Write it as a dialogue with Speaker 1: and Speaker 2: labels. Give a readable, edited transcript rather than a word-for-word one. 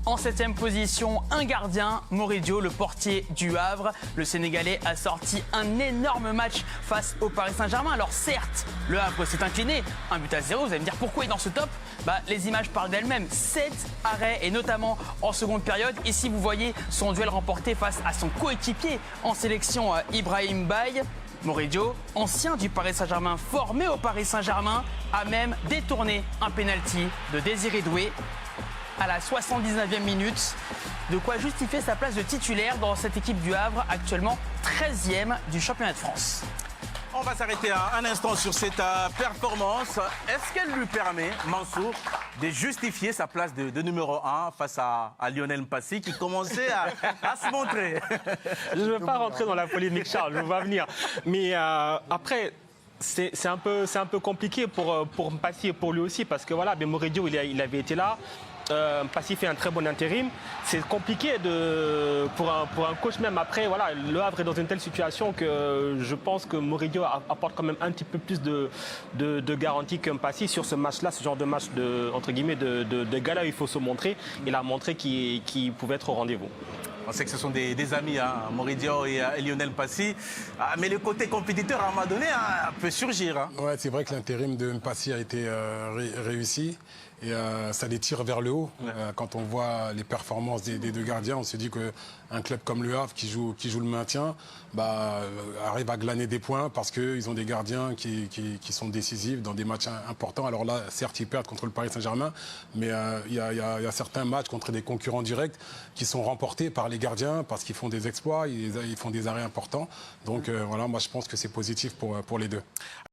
Speaker 1: En 7e position, un gardien, Moridio, le portier du Havre. Le Sénégalais a sorti un énorme match face au Paris Saint-Germain. Alors certes, le Havre s'est incliné, 1-0. Vous allez me dire pourquoi il est dans ce top? Les images parlent d'elles-mêmes. 7 arrêts et notamment en seconde période. Ici, vous voyez son duel remporté face à son coéquipier en sélection, Ibrahim Baye. Moridio, ancien du Paris Saint-Germain, formé au Paris Saint-Germain, a même détourné un pénalty de Désiré Doué à la 79e minute. De quoi justifier sa place de titulaire dans cette équipe du Havre, actuellement 13e du championnat de France.
Speaker 2: On va s'arrêter un instant sur cette performance. Est-ce qu'elle lui permet, Mansour, de justifier sa place de numéro 1 face à Lionel Mpassi qui commençait à se montrer?
Speaker 3: Je ne veux pas rentrer dans la polémique, Charles, je vais venir. Mais après, c'est un peu compliqué pour Mpassi et pour lui aussi, parce que voilà, Moridio, il avait été là. Mpassi fait un très bon intérim. C'est compliqué pour un coach même. Après, voilà, le Havre est dans une telle situation que je pense que Moridio apporte quand même un petit peu plus de garantie que Mpassi sur ce match-là, ce genre de match entre guillemets de gala où il faut se montrer. Il a montré qu'il pouvait être au rendez-vous.
Speaker 2: On sait que ce sont des amis, hein, Moridio et Lionel Mpassi. Mais le côté compétiteur, à un moment donné, peut surgir. Hein.
Speaker 4: Ouais, c'est vrai que l'intérim de Mpassi a été réussi. Et ça les tire vers le haut.
Speaker 2: Ouais.
Speaker 4: Quand on voit les performances des deux gardiens, on se dit qu'un club comme le Havre qui joue le maintien arrive à glaner des points parce qu'ils ont des gardiens qui sont décisifs dans des matchs importants. Alors là, certes, ils perdent contre le Paris Saint-Germain, mais il y a certains matchs contre des concurrents directs qui sont remportés par les gardiens parce qu'ils font des exploits, ils font des arrêts importants. Donc voilà, moi je pense que c'est positif pour les deux.